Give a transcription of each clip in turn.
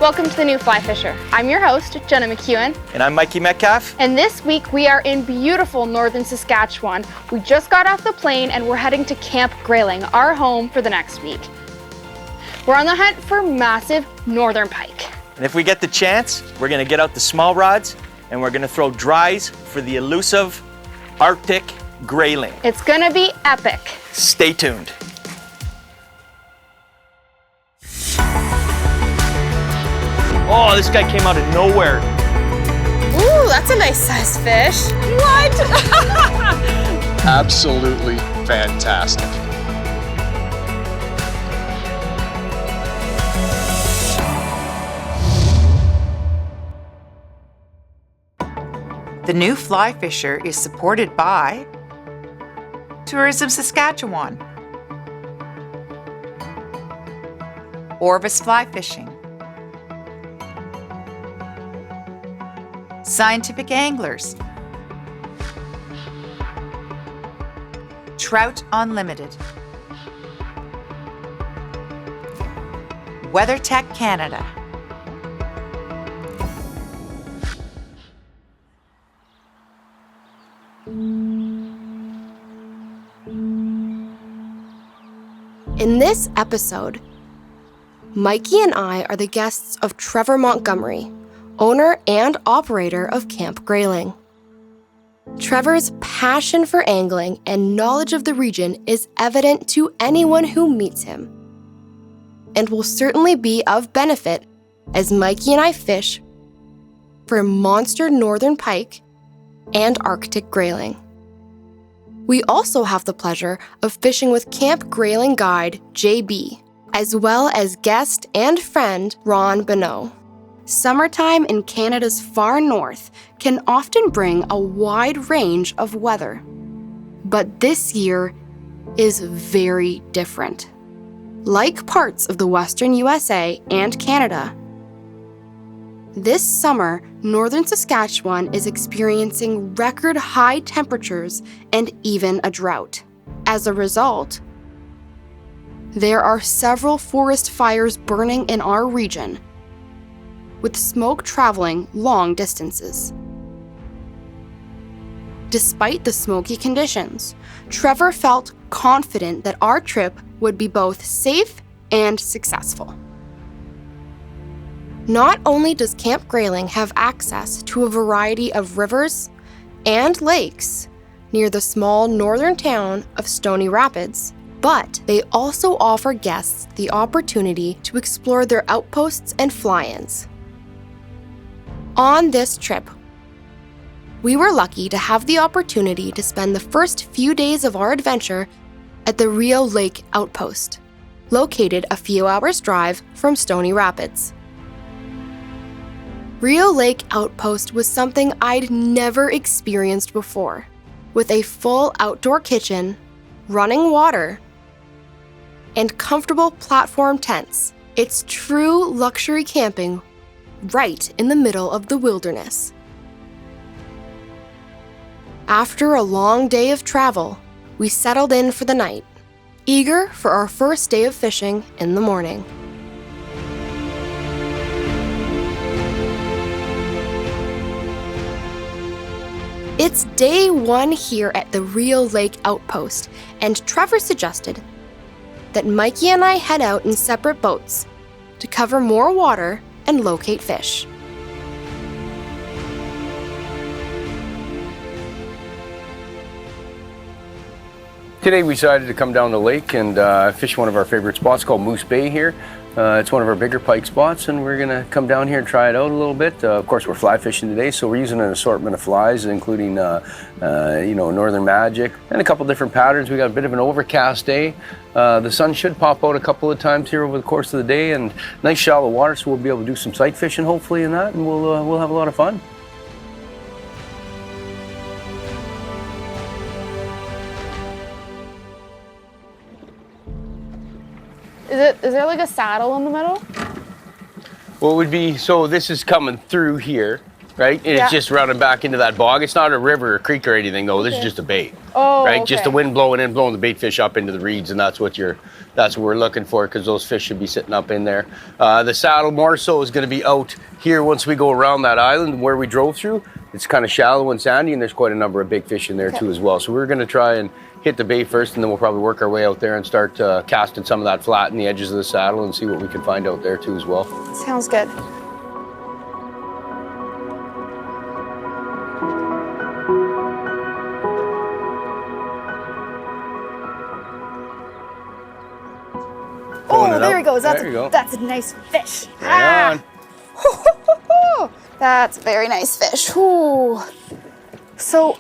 Welcome to the New Fly Fisher. I'm your host, Jenna Mckeown. And I'm Mikey Metcalfe. And this week we are in beautiful Northern Saskatchewan. We just got off the plane and we're heading to Camp Grayling, our home for the next week. We're on the hunt for massive northern pike. And if we get the chance, we're gonna get out the small rods and we're gonna throw dries for the elusive Arctic grayling. It's gonna be epic. Stay tuned. Oh, this guy came out of nowhere. Ooh, that's a nice sized fish. What? Absolutely fantastic. The New Fly Fisher is supported by Tourism Saskatchewan, Orvis Fly Fishing, Scientific Anglers, Trout Unlimited, WeatherTech Canada. In this episode, Mikey and I are the guests of Trevor Montgomery, owner and operator of Camp Grayling. Trevor's passion for angling and knowledge of the region is evident to anyone who meets him, and will certainly be of benefit as Mikey and I fish for monster northern pike and Arctic grayling. We also have the pleasure of fishing with Camp Grayling guide JB, as well as guest and friend Ron Bonneau. Summertime in Canada's far north can often bring a wide range of weather, but this year is very different. Like parts of the Western USA and Canada, this summer, Northern Saskatchewan is experiencing record high temperatures and even a drought. As a result, there are several forest fires burning in our region, with smoke traveling long distances. Despite the smoky conditions, Trevor felt confident that our trip would be both safe and successful. Not only does Camp Grayling have access to a variety of rivers and lakes near the small northern town of Stony Rapids, but they also offer guests the opportunity to explore their outposts and fly-ins. On this trip, we were lucky to have the opportunity to spend the first few days of our adventure at the Rio Lake Outpost, located a few hours' drive from Stony Rapids. Rio Lake Outpost was something I'd never experienced before, with a full outdoor kitchen, running water, and comfortable platform tents. It's true luxury camping right in the middle of the wilderness. After a long day of travel, we settled in for the night, eager for our first day of fishing in the morning. It's day one here at the Rio Lake Outpost, and Trevor suggested that Mikey and I head out in separate boats to cover more water and locate fish. Today we decided to come down the lake and fish one of our favorite spots called Moose Bay here. It's one of our bigger pike spots, and we're gonna come down here and try it out a little bit. Of course, we're fly fishing today, so we're using an assortment of flies, including Northern Magic and a couple different patterns. We got a bit of an overcast day. The sun should pop out a couple of times here over the course of the day, and nice shallow water, so we'll be able to do some sight fishing hopefully in that, and we'll have a lot of fun. Is there like a saddle in the middle? Well, it would be, so this is coming through here, right? And Yeah. it's just running back into that bog. It's not a river or creek or anything though. This is just a bait. Oh, right? Just the okay. wind blowing in, blowing the bait fish up into the reeds, and that's what we're looking for, because those fish should be sitting up in there. The saddle more so is going to be out here once we go around that island where we drove through. It's kind of shallow and sandy, and there's quite a number of big fish in there too as well. So we're going to try and hit the bait first, and then we'll probably work our way out there and start casting some of that flat in the edges of the saddle and see what we can find out there too as well. Sounds good. Pulling Oh, it there up. he goes. There you go. That's a nice fish. Right on. That's a very nice fish. Ooh. So,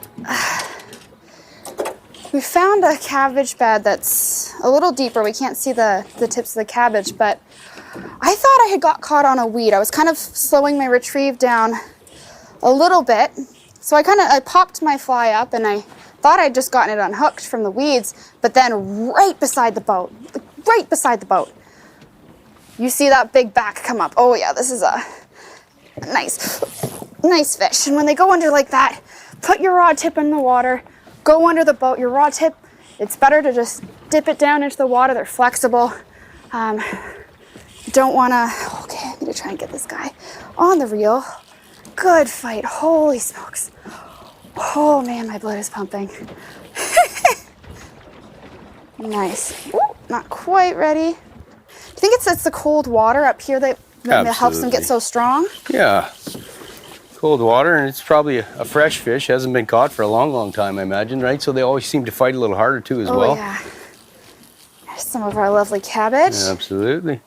we found a cabbage bed that's a little deeper. We can't see the tips of the cabbage, but I thought I had got caught on a weed. I was kind of slowing my retrieve down a little bit. So I popped my fly up, and I thought I'd just gotten it unhooked from the weeds, but then right beside the boat, you see that big back come up. Oh yeah, this is a nice fish. And when they go under like that, put your rod tip in the water, go under the boat. Your rod tip, it's better to just dip it down into the water. They're flexible. Don't wanna, okay, I'm gonna try and get this guy on the reel. Good fight, holy smokes. Oh man, my blood is pumping. Nice. Ooh, not quite ready. Do you think it's the cold water up here that helps them get so strong? Yeah. Cold water, and it's probably a fresh fish. Hasn't been caught for a long time, I imagine, right? So they always seem to fight a little harder too as well. Oh yeah. There's some of our lovely cabbage. Absolutely.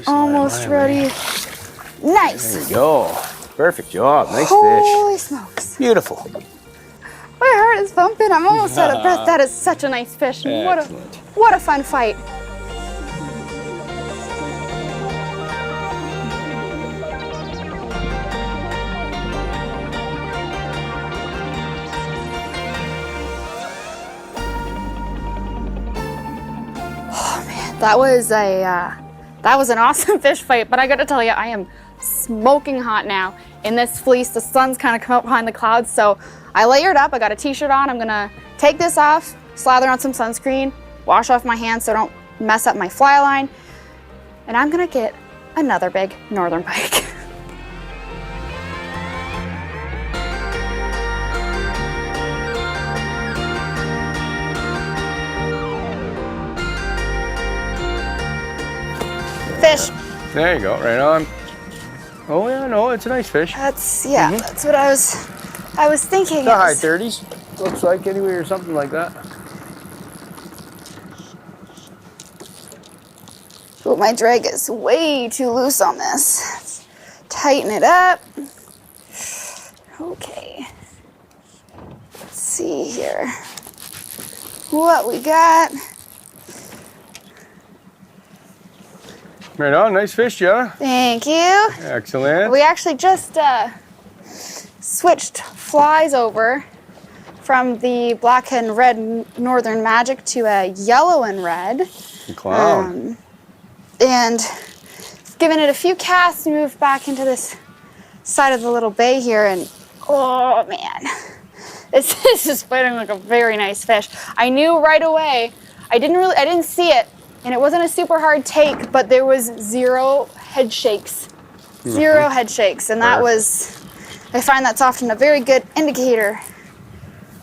Almost ready. Nice. There you go. Perfect job. Nice Holy fish. smokes. Beautiful. My heart is pumping. I'm almost out of breath. That is such a nice fish. Excellent. What a fun fight. Oh man, that was an awesome fish fight, but I gotta tell you, I am smoking hot now in this fleece. The sun's kind of come up behind the clouds, so I layered up. I got a t-shirt on. I'm gonna take this off, slather on some sunscreen, wash off my hands so I don't mess up my fly line, and I'm gonna get another big northern pike. Fish. There you go. Right on. Oh yeah, no, it's a nice fish. That's what I was thinking. The high 30s. Looks like anyway, or something like that. But my drag is way too loose on this. Let's tighten it up. Okay. Let's see here what we got. Right on. Nice fish, Jenna. Thank you. Excellent. We actually just switched flies over from the black and red Northern Magic to a yellow and red. Clown. And given it a few casts, moved back into this side of the little bay here, and oh man, this is just fighting like a very nice fish. I knew right away. I didn't see it, and it wasn't a super hard take, but there was zero head shakes. Zero head shakes, and that was, I find that's often a very good indicator.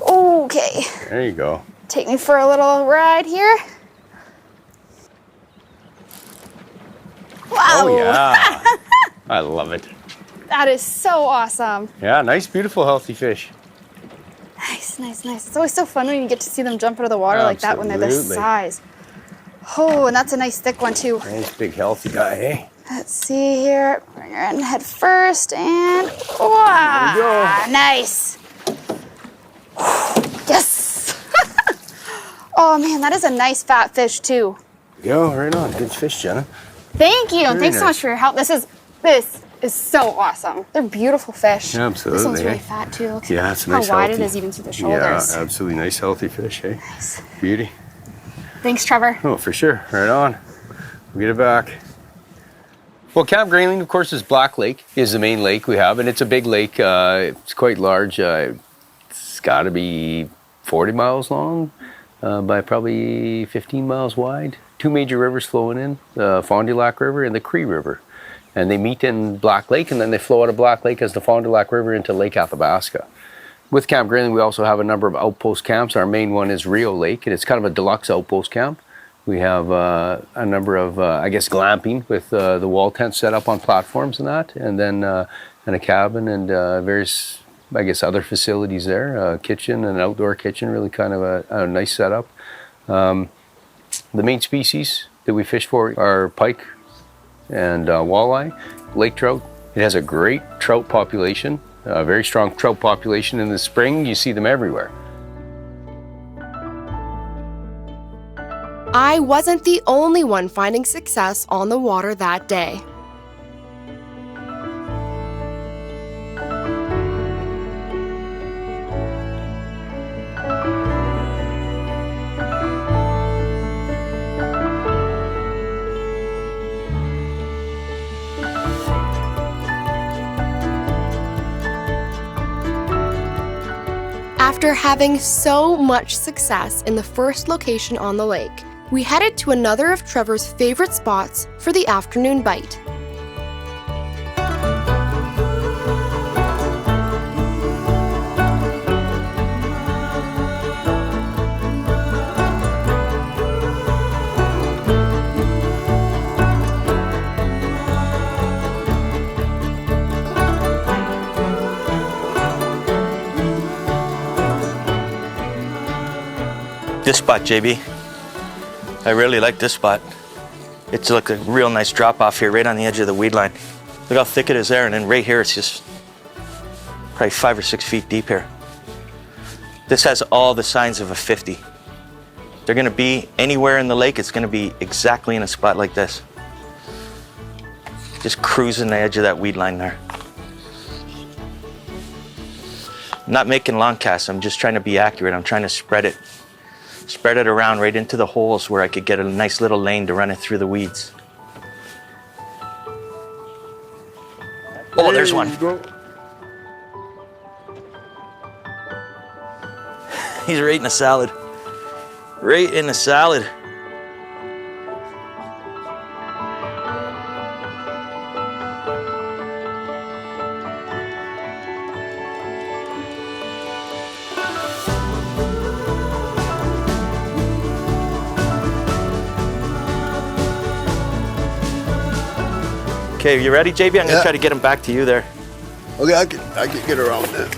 Okay. There you go. Take me for a little ride here. Wow. Oh yeah. I love it. That is so awesome. Yeah, nice, beautiful, healthy fish. Nice, nice, nice. It's always so fun when you get to see them jump out of the water like that when they're this Absolutely. size. Oh, and that's a nice thick one too. Nice, big, healthy guy, hey? Let's see here. Bring her in head first, and wow, There we go. nice. Yes. Oh man, that is a nice fat fish too. Go, right on. Good fish, Jenna. Thank you, and Very thanks so nice. much for your help. This is so awesome. They're beautiful fish. Absolutely, This one's really eh? fat too. Look Yeah, it's a how nice, wide healthy. it is even through the Yeah, shoulders. absolutely nice, healthy fish, hey? Nice. Beauty. Thanks, Trevor. Oh, for sure. Right on. We'll get it back. Well, Camp Grayling, of course, is Black Lake, is the main lake we have, and it's a big lake. It's quite large. It's got to be 40 miles long by probably 15 miles wide. Two major rivers flowing in, the Fond du Lac River and the Cree River. And they meet in Black Lake, and then they flow out of Black Lake as the Fond du Lac River into Lake Athabasca. With Camp Grayling, we also have a number of outpost camps. Our main one is Rio Lake, and it's kind of a deluxe outpost camp. We have a number of, glamping with the wall tents set up on platforms and that, and then and a cabin and various, other facilities there, kitchen and an outdoor kitchen, really kind of a nice setup. The main species that we fish for are pike and walleye, lake trout. It has a great trout population, a very strong trout population in the spring. You see them everywhere. I wasn't the only one finding success on the water that day. After having so much success in the first location on the lake, we headed to another of Trevor's favorite spots for the afternoon bite. This spot, JB. I really like this spot. It's like a real nice drop off here, right on the edge of the weed line. Look how thick it is there, and then right here it's just probably 5 or 6 feet deep here. This has all the signs of a 50. They're gonna be anywhere in the lake, it's gonna be exactly in a spot like this. Just cruising the edge of that weed line there. I'm not making long casts, I'm just trying to be accurate. I'm trying to spread it around right into the holes where I could get a nice little lane to run it through the weeds. Oh, there's one. He's right in the salad. Right in the salad. Okay, you ready, JB? I'm gonna try to get him back to you there. Okay, I can get around that.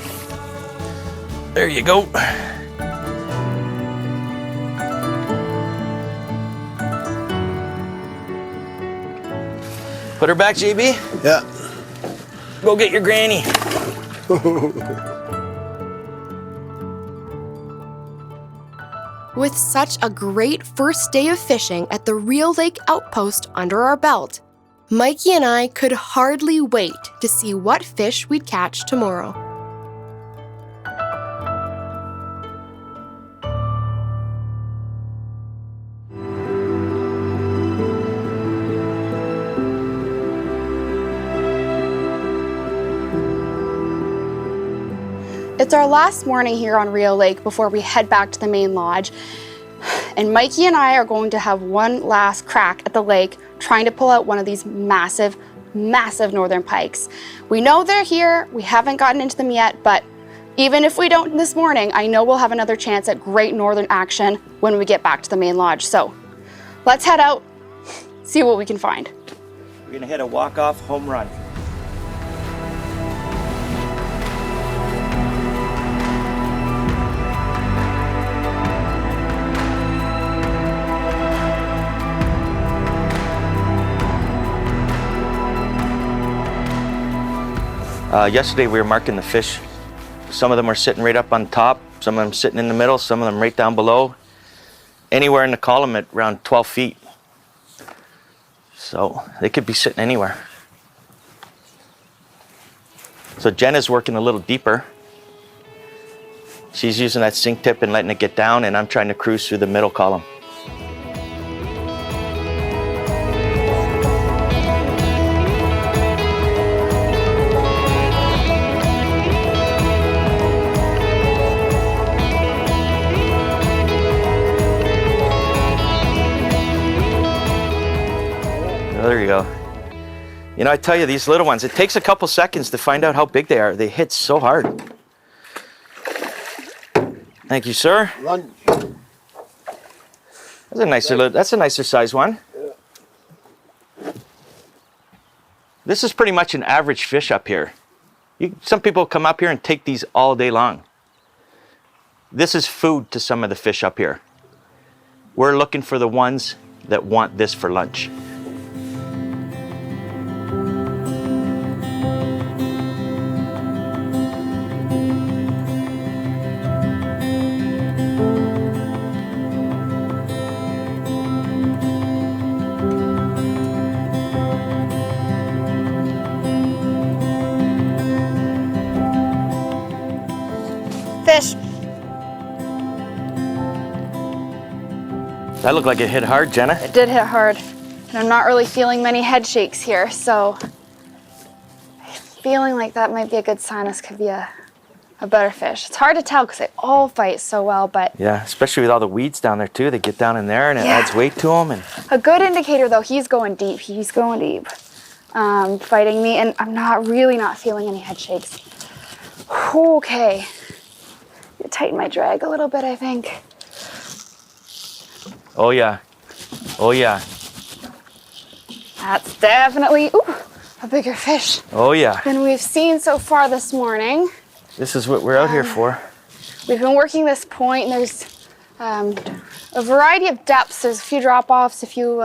There you go. Put her back, JB. Yeah. Go get your granny. With such a great first day of fishing at the Rio Lake outpost under our belt, Mikey and I could hardly wait to see what fish we'd catch tomorrow. It's our last morning here on Rio Lake before we head back to the main lodge. And Mikey and I are going to have one last crack at the lake trying to pull out one of these massive, massive northern pikes. We know they're here, we haven't gotten into them yet, but even if we don't this morning, I know we'll have another chance at great northern action when we get back to the main lodge. So let's head out, see what we can find. We're gonna hit a walk-off home run. Yesterday we were marking the fish. Some of them are sitting right up on top, some of them sitting in the middle, some of them right down below. Anywhere in the column at around 12 feet. So they could be sitting anywhere. So Jenna's working a little deeper. She's using that sink tip and letting it get down, and I'm trying to cruise through the middle column. You know, I tell you, these little ones, it takes a couple seconds to find out how big they are. They hit so hard. Thank you, sir. Run. That's a nicer size one. This is pretty much an average fish up here. Some people come up here and take these all day long. This is food to some of the fish up here. We're looking for the ones that want this for lunch. Fish. That looked like it hit hard, Jenna. It did hit hard. And I'm not really feeling many head shakes here, so feeling like that might be a good sign this could be a better fish. It's hard to tell because they all fight so well, but Yeah, especially with all the weeds down there too. They get down in there and it adds weight to them. And a good indicator though, he's going deep. He's going deep, fighting me, and I'm not feeling any head shakes. Okay, tighten my drag a little bit, I think. oh yeah, oh yeah, That's definitely a bigger fish oh yeah. than we've seen so far this morning. This is what we're out here for. We've been working this point, and there's a variety of depths. There's a few drop-offs, a few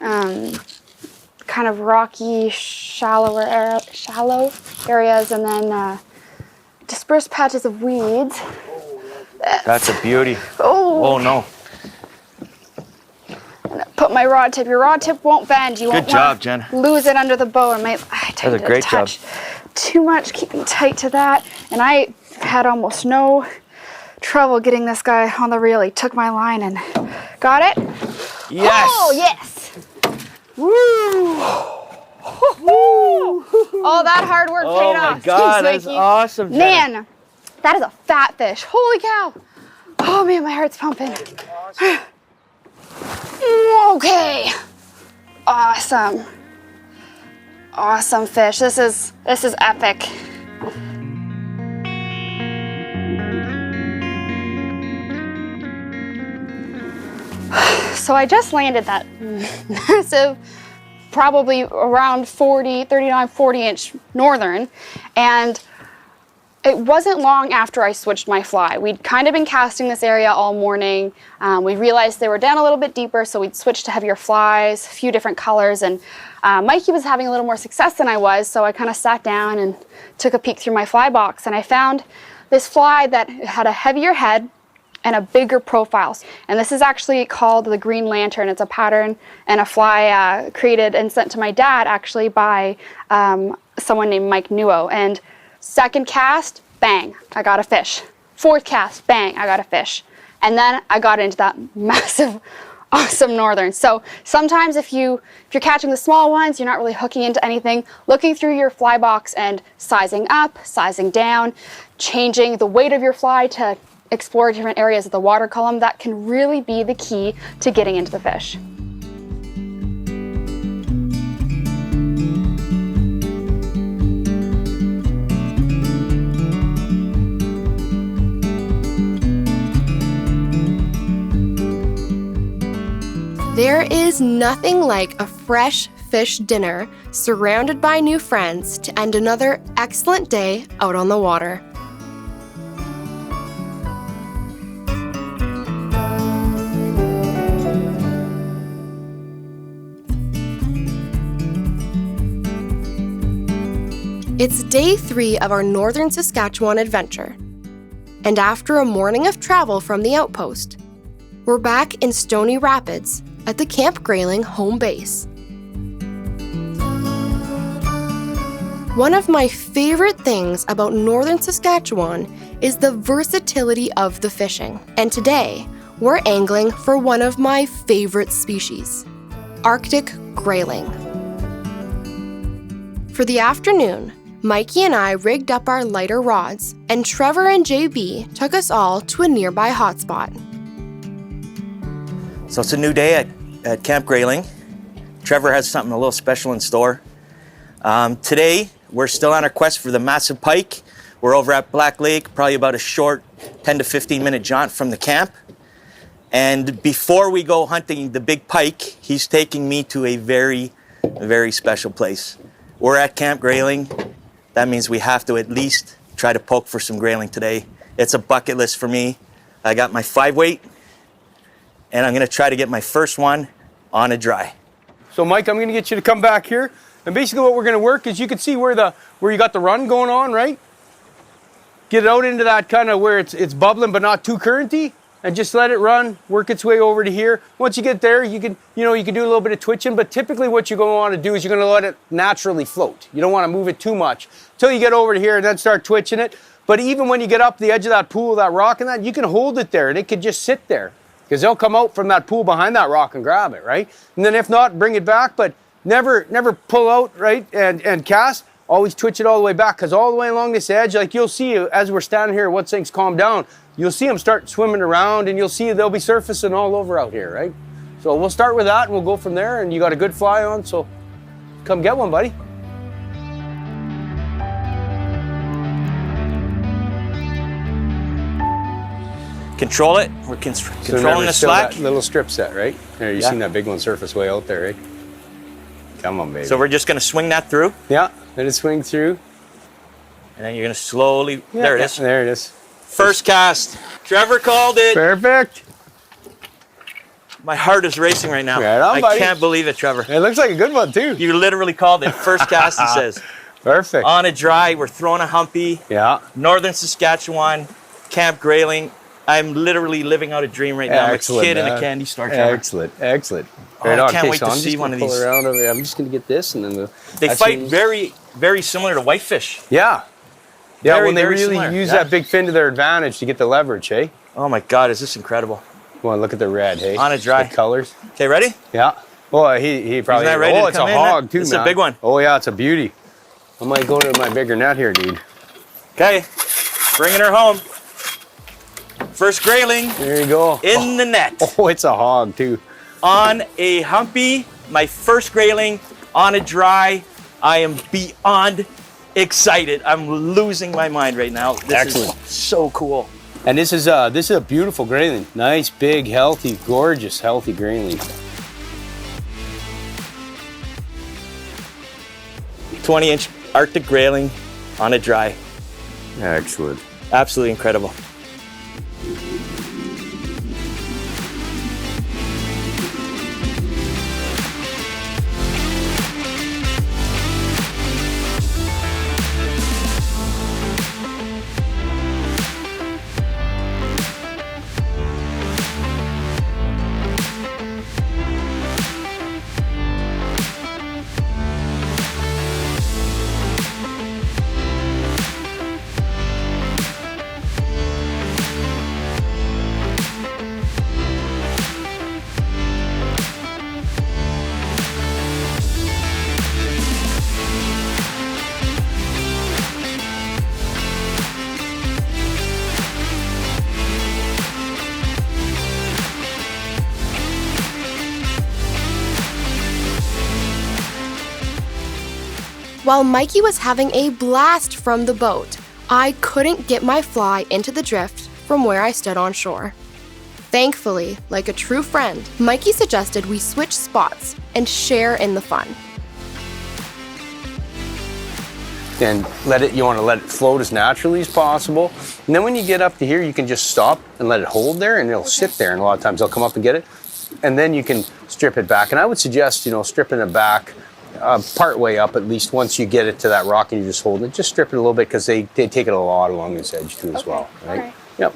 kind of rocky, shallow areas, and then dispersed patches of weeds. That's a beauty. Oh, Oh no. put my rod tip. Your rod tip won't bend. You won't Good job, wanna Jen. lose it under the bow. I tightened a great it a touch too much, keeping tight to that. And I had almost no trouble getting this guy on the reel. He took my line and got it. Yes. Oh, yes. Woo. All that hard work paid off. Oh my God, Thanks, that's Mikey. awesome, Jenna. Man, that is a fat fish. Holy cow. Oh man, my heart's pumping. Okay. Awesome. Awesome fish. This is epic. So I just landed that massive, probably around 39, 40 inch northern, and it wasn't long after I switched my fly. We'd kind of been casting this area all morning. We realized they were down a little bit deeper, so we'd switched to heavier flies, a few different colors, and Mikey was having a little more success than I was, so I kind of sat down and took a peek through my fly box, and I found this fly that had a heavier head and a bigger profile. And this is actually called the Green Lantern. It's a pattern and a fly created and sent to my dad actually by someone named Mckeown. And second cast, bang, I got a fish. Fourth cast, bang, I got a fish. And then I got into that massive, awesome northern. So sometimes if you're catching the small ones, you're not really hooking into anything, looking through your fly box and sizing up, sizing down, changing the weight of your fly to explore different areas of the water column, that can really be the key to getting into the fish. There is nothing like a fresh fish dinner surrounded by new friends to end another excellent day out on the water. It's day 3 of our Northern Saskatchewan adventure, and after a morning of travel from the outpost, we're back in Stony Rapids at the Camp Grayling home base. One of my favorite things about Northern Saskatchewan is the versatility of the fishing, and today we're angling for one of my favorite species, Arctic grayling. For the afternoon, Mikey and I rigged up our lighter rods, and Trevor and JB took us all to a nearby hotspot. So it's a new day at Camp Grayling. Trevor has something a little special in store. Today, we're still on our quest for the massive pike. We're over at Black Lake, probably about a short 10 to 15 minute jaunt from the camp. And before we go hunting the big pike, he's taking me to a very, very special place. We're at Camp Grayling. That means we have to at least try to poke for some grayling today. It's a bucket list for me. I got my 5-weight, and I'm gonna try to get my first one on a dry. So Mike, I'm gonna get you to come back here. And basically what we're gonna work is, you can see where you got the run going on, right? Get it out into that kind of where it's bubbling but not too currenty, and just let it run, work its way over to here. Once you get there, you can do a little bit of twitching, but typically what you're going to want to do is you're going to let it naturally float. You don't want to move it too much until you get over to here and then start twitching it. But even when you get up the edge of that pool, that rock and that, you can hold it there and it can just sit there, because they'll come out from that pool behind that rock and grab it, right? And then if not, bring it back, but never pull out, right, and cast. Always twitch it all the way back, because all the way along this edge, like you'll see as we're standing here, once things calm down, you'll see them start swimming around, and you'll see they'll be surfacing all over out here, right? So we'll start with that and we'll go from there, and you got a good fly on, so come get one, buddy. Control it. We're controlling the slack. That little strip set, right? There, you seen that big one surface way out there, right? Come on, baby. So we're just gonna swing that through. Yeah, let it swing through. And then you're gonna slowly, there it is. There it is. First cast. Trevor called it. Perfect. My heart is racing right now. Right on, buddy. I can't believe it, Trevor. It looks like a good one too. You literally called it. First cast, he says. Perfect. On a dry, we're throwing a humpy. Yeah. Northern Saskatchewan, Camp Grayling. I'm literally living out a dream right now. Excellent, I'm a kid in a candy store, Trevor. Excellent, excellent. Oh, I can't wait to see one of these. Around over here. I'm just going to get this, and then they fight very, very similar to whitefish. Yeah. Yeah, very, when they very really similar. use that big fin to their advantage to get the leverage, hey? Oh my God, is this incredible? Come on, look at the red, hey? On a dry. The colors. Okay, ready? Yeah. Well, he probably. He's not ready to it's come a in, hog too, It's man. a big one. Oh yeah, it's a beauty. I might go to my bigger net here, dude. Okay, bringing her home. First grayling. There you go. In the net. Oh, it's a hog too. On a humpy, my first grayling on a dry. I am beyond excited. I'm losing my mind right now. This is so cool. And this is a beautiful grayling. Nice, big, healthy, gorgeous, healthy grayling. 20-inch Arctic grayling on a dry. Excellent. Absolutely incredible. While Mikey was having a blast from the boat, I couldn't get my fly into the drift from where I stood on shore. Thankfully, like a true friend, Mikey suggested we switch spots and share in the fun. And you want to let it float as naturally as possible. And then when you get up to here, you can just stop and let it hold there, and it'll sit there. And a lot of times they'll come up and get it. And then you can strip it back. And I would suggest, stripping it back part way up, at least once you get it to that rock and you just hold it. Just strip it a little bit, because they take it a lot along this edge too as well, right? Yep.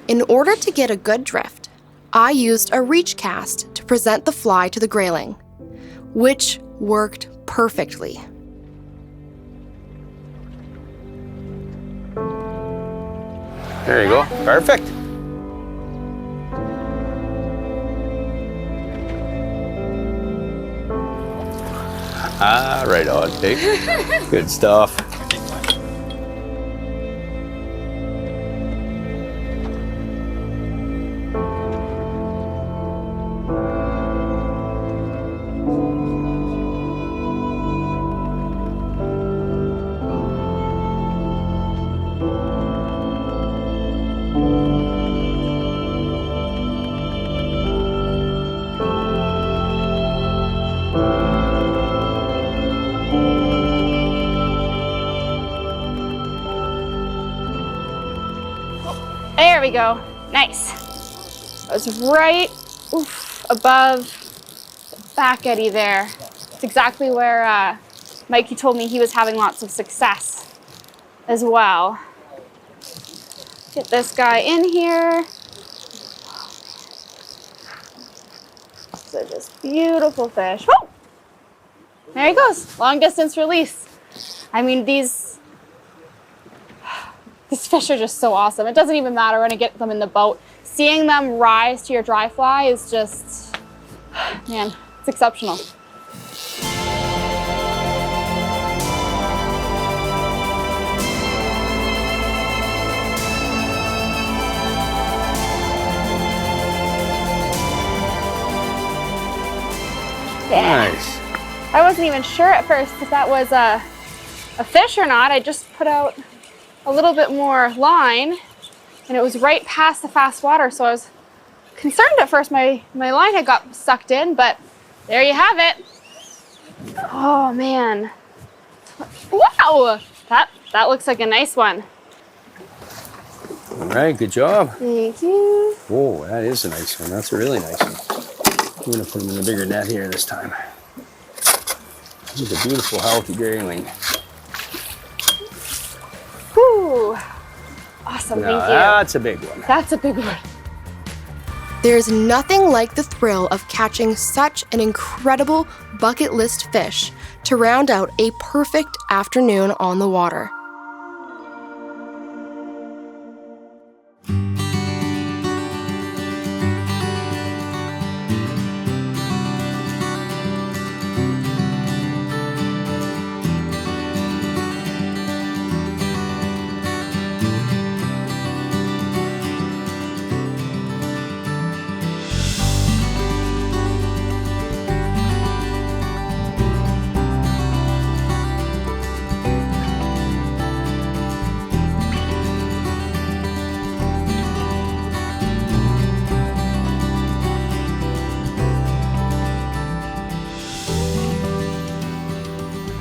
In order to get a good drift, I used a reach cast to present the fly to the grayling, which worked perfectly. There you go. Perfect. Right on, Pig. Good stuff. There we go. Nice. It was right above the back eddy there. It's exactly where Mikey told me he was having lots of success as well. Get this guy in here. So just beautiful fish. Woo! There he goes. Long distance release. I mean, these fish are just so awesome. It doesn't even matter when I get them in the boat. Seeing them rise to your dry fly is just, man, it's exceptional. Yeah. Nice. I wasn't even sure at first if that was a fish or not. I just put out a little bit more line and it was right past the fast water, so I was concerned at first my line had got sucked in, but there you have it. Oh man. Wow! That looks like a nice one. All right, good job. Thank you. Whoa, that is a nice one. That's a really nice one. I'm gonna put them in a bigger net here this time. He's a beautiful, healthy grayling. Whew. Awesome, Now, thank you. that's a big one. That's a big one. There's nothing like the thrill of catching such an incredible bucket list fish to round out a perfect afternoon on the water.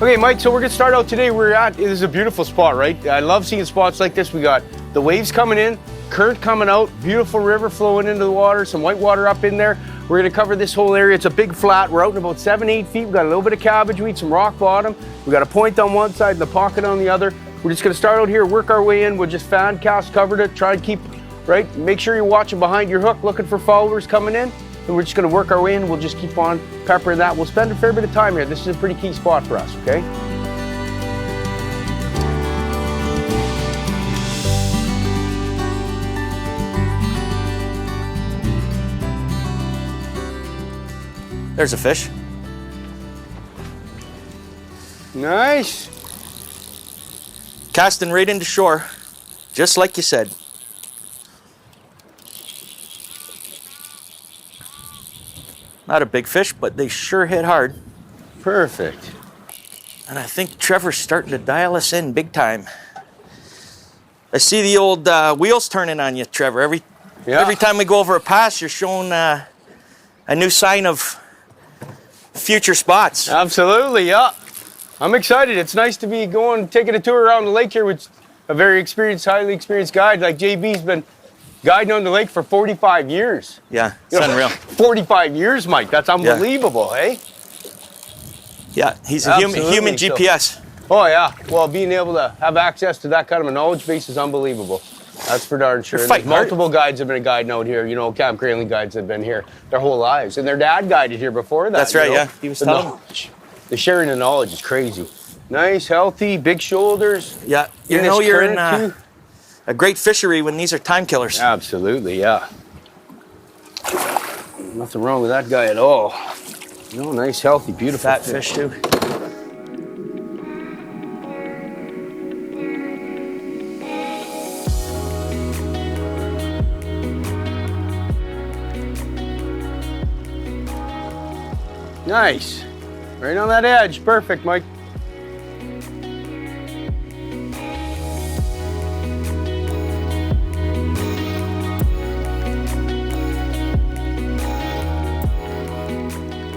Okay, Mike, so we're gonna start out today. It is a beautiful spot, right? I love seeing spots like this. We got the waves coming in, current coming out, beautiful river flowing into the water, some white water up in there. We're gonna cover this whole area. It's a big flat. We're out in about 7-8 feet. We've got a little bit of cabbage weed, some rock bottom. We got a point on one side and the pocket on the other. We're just gonna start out here, work our way in. We'll just fan cast covered it, try and keep, right? Make sure you're watching behind your hook, looking for followers coming in. And we're just gonna work our way in. We'll just keep on peppering that. We'll spend a fair bit of time here. This is a pretty key spot for us, okay? There's a fish. Nice. Casting right into shore, just like you said. Not a big fish, but they sure hit hard. Perfect. And I think Trevor's starting to dial us in big time. I see the old wheels turning on you, Trevor. Every time we go over a pass, you're showing a new sign of future spots. Absolutely, yeah. I'm excited. It's nice to be taking a tour around the lake here with a very experienced, highly experienced guide. Like JB's been guiding on the lake for 45 years. Yeah, it's unreal. 45 years, Mike. That's unbelievable, hey? Yeah, he's a human GPS. Oh, yeah. Well, being able to have access to that kind of a knowledge base is unbelievable. That's for darn sure. Multiple guides have been guiding out here. You know, Camp Grayling guides have been here their whole lives. And their dad guided here before that. That's right, yeah. He was telling me. The sharing of knowledge is crazy. Nice, healthy, big shoulders. Yeah, you know you're in a great fishery when these are time killers. Absolutely, yeah. Nothing wrong with that guy at all. No, nice, healthy, beautiful fat fish too. Nice. Right on that edge. Perfect, Mike.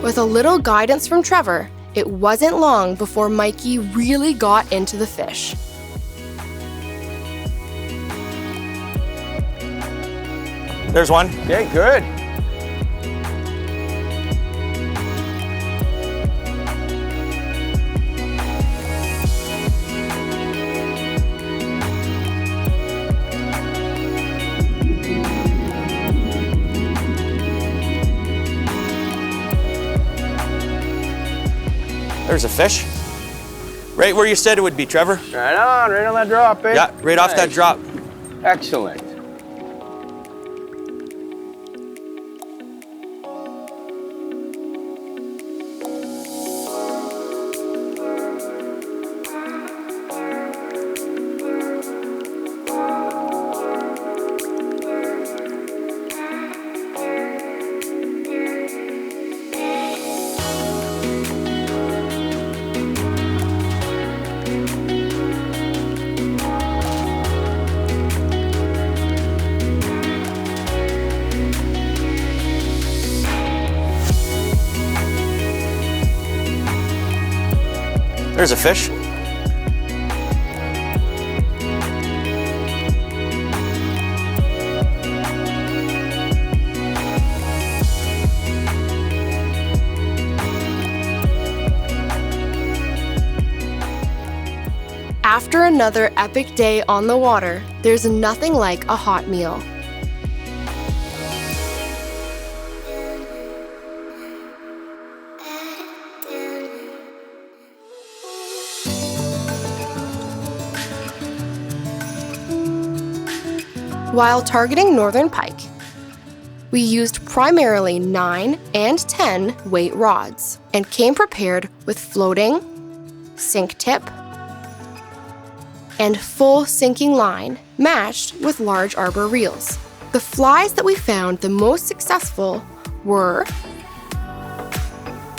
With a little guidance from Trevor, it wasn't long before Mikey really got into the fish. There's one. Okay, good. There's a fish. Right where you said it would be, Trevor. Right on that drop, eh? Yeah, right off that Nice. drop. Excellent. There's a fish. After another epic day on the water, there's nothing like a hot meal. While targeting northern pike, we used primarily 9 and 10 weight rods and came prepared with floating, sink tip, and full sinking line matched with large arbor reels. The flies that we found the most successful were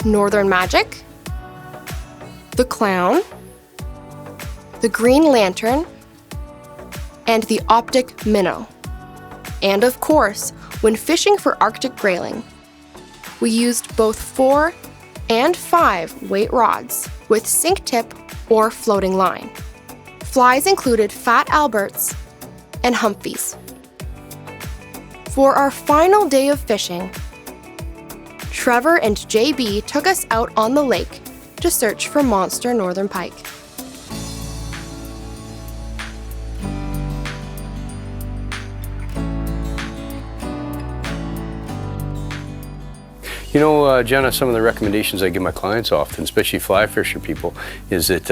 Northern Magic, the Clown, the Green Lantern, and the Optic Minnow. And of course, when fishing for Arctic grayling, we used both 4 and 5 weight rods with sink tip or floating line. Flies included Fat Alberts and Humphreys. For our final day of fishing, Trevor and JB took us out on the lake to search for monster northern pike. You know, Jenna, some of the recommendations I give my clients often, especially fly fisher people, is that,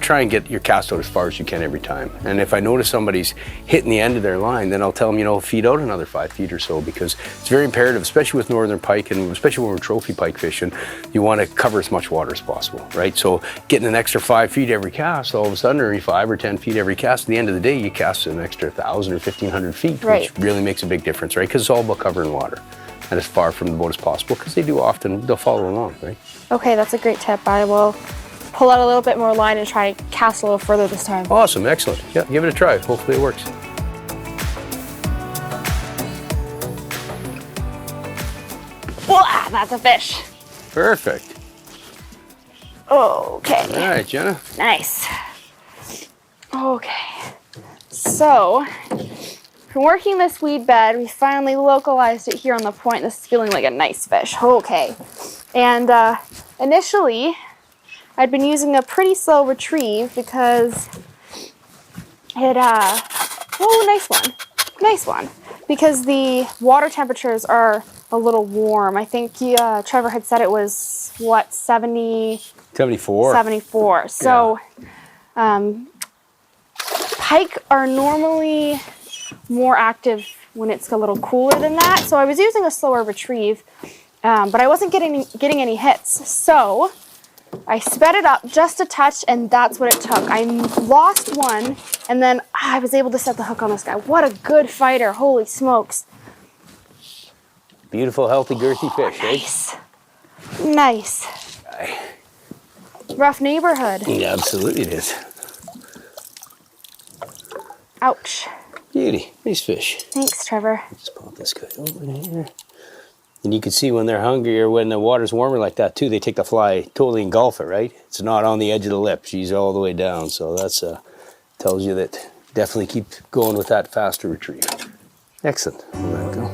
try and get your cast out as far as you can every time. And if I notice somebody's hitting the end of their line, then I'll tell them, feed out another 5 feet or so, because it's very imperative, especially with northern pike and especially when we're trophy pike fishing, you want to cover as much water as possible, right? So getting an extra 5 feet every cast, all of a sudden, or 5 or 10 feet every cast, at the end of the day, you cast an extra 1,000 or 1,500 feet, Right. which really makes a big difference, right? Because it's all about covering water and as far from the boat as possible, because they'll follow along, right? Okay, that's a great tip. I will pull out a little bit more line and try to cast a little further this time. Awesome, excellent. Yeah, give it a try. Hopefully it works. Wow, that's a fish. Perfect. Okay. All right, Jenna. Nice. Okay. So, from working this weed bed, we finally localized it here on the point. This is feeling like a nice fish. Okay. And initially, I'd been using a pretty slow retrieve because it, nice one. Nice one. Because the water temperatures are a little warm. I think Trevor had said it was, 74. 74. So, pike are normally more active when it's a little cooler than that. So I was using a slower retrieve, but I wasn't getting any hits. So I sped it up just a touch, and that's what it took. I lost one, and then I was able to set the hook on this guy. What a good fighter. Holy smokes. Beautiful, healthy, girthy fish, Nice. Nice. Rough neighborhood. eh? Yeah, absolutely it is. Ouch. Beauty, nice fish. Thanks, Trevor. Just pop this guy over here. And you can see when they're hungry or when the water's warmer like that too, they take the fly, totally engulf it, right? It's not on the edge of the lip. She's all the way down. So that's tells you that definitely keep going with that faster retrieve. Excellent. We'll let it go.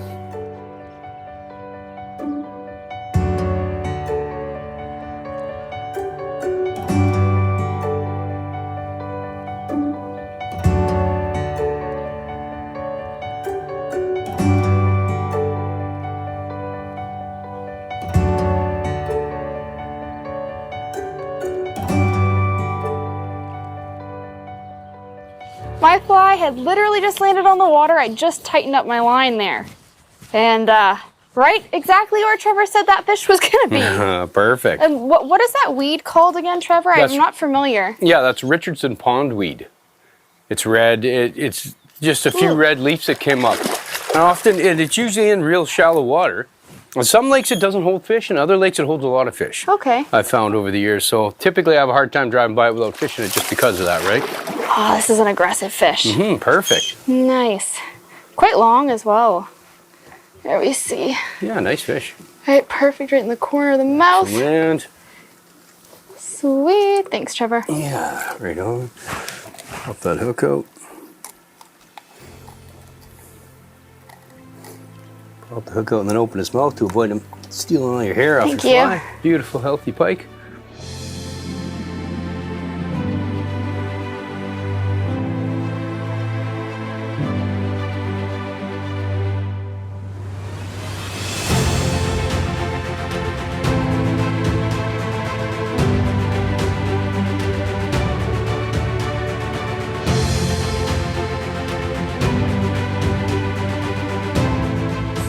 My fly had literally just landed on the water. I just tightened up my line there. And right exactly where Trevor said that fish was gonna be. Perfect. And what is that weed called again, Trevor? I'm not familiar. Yeah, that's Richardson pondweed. It's red. It's just a few red leaves that came up. And it's usually in real shallow water. On some lakes it doesn't hold fish, and other lakes it holds a lot of fish. Okay. I've found over the years. So typically I have a hard time driving by it without fishing it just because of that, right? Oh, this is an aggressive fish. Perfect. Nice. Quite long as well. There we see. Yeah, nice fish. Right, perfect right in the corner of the mouth. And Sweet. Thanks, Trevor. yeah, right on. Pop that hook out. Pop the hook out and then open his mouth to avoid him stealing all your hair off your Thank you. fly. Beautiful, healthy pike.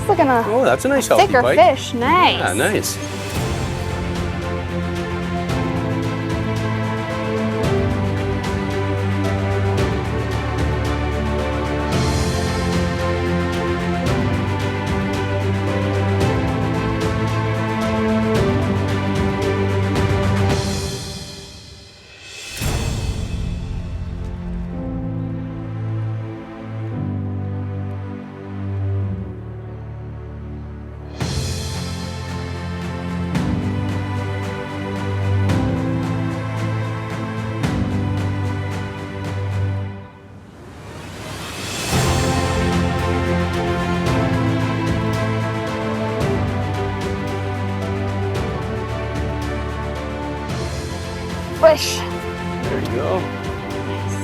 Looking a Oh, that's a nice healthy thicker pike. fish. Nice. Yeah, nice. Fish. There you go.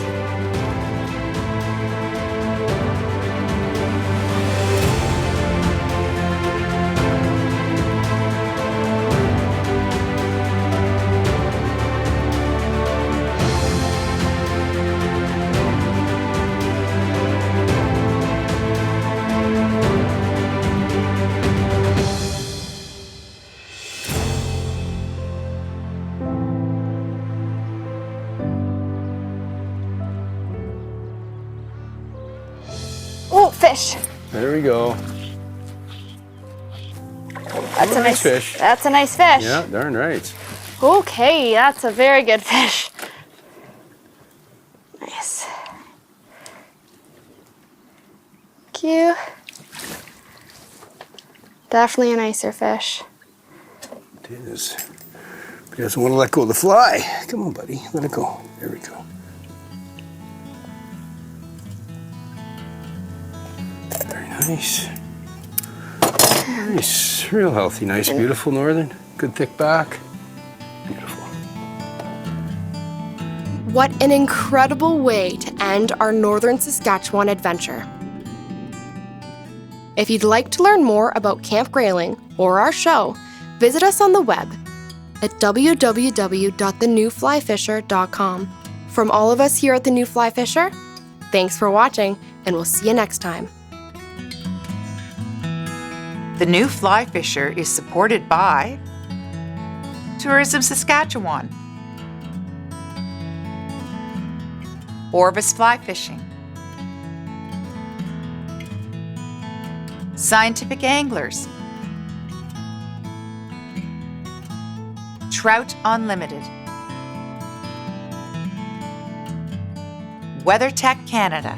Oh, fish. There we go. That's a nice fish. That's a nice fish. Yeah, darn right. Okay, that's a very good fish. Nice. Thank you. Definitely a nicer fish. It is. But he doesn't want to let go of the fly. Come on, buddy. Let it go. There we go. Very nice. Nice. Real healthy. Nice, beautiful northern. Good thick back. Beautiful. What an incredible way to end our Northern Saskatchewan adventure. If you'd like to learn more about Camp Grayling or our show, visit us on the web at www.thenewflyfisher.com. From all of us here at The New Fly Fisher, thanks for watching, and we'll see you next time. The New Fly Fisher is supported by Tourism Saskatchewan, Orvis Fly Fishing, Scientific Anglers, Trout Unlimited, WeatherTech Canada,